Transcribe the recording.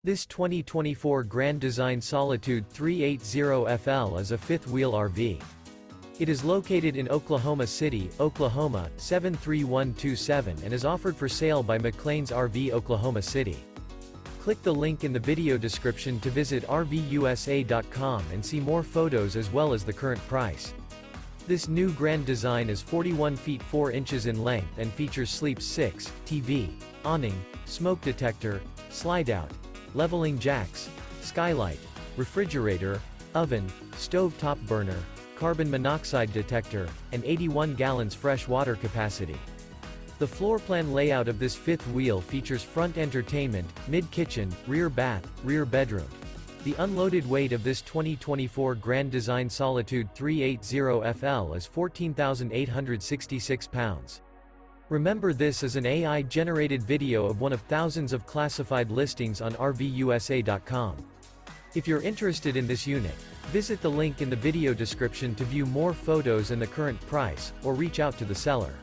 This 2024 Grand Design Solitude 380FL is a fifth-wheel RV. It is located in Oklahoma City, Oklahoma, 73127 and is offered for sale by McClain's RV Oklahoma City. Click the link in the video description to visit RVUSA.com and see more photos as well as the current price. This new Grand Design is 41 feet 4 inches in length and features Sleep 6, TV, awning, smoke detector, slide-out, leveling jacks, skylight, refrigerator, oven, stove top burner, carbon monoxide detector, and 81 gallons fresh water capacity. The floor plan layout of this fifth wheel features front entertainment, mid-kitchen, rear bath, rear bedroom. The unloaded weight of this 2024 Grand Design Solitude 380FL is 14,866 pounds. Remember, this is an AI-generated video of one of thousands of classified listings on RVUSA.com. If you're interested in this unit, visit the link in the video description to view more photos and the current price, or reach out to the seller.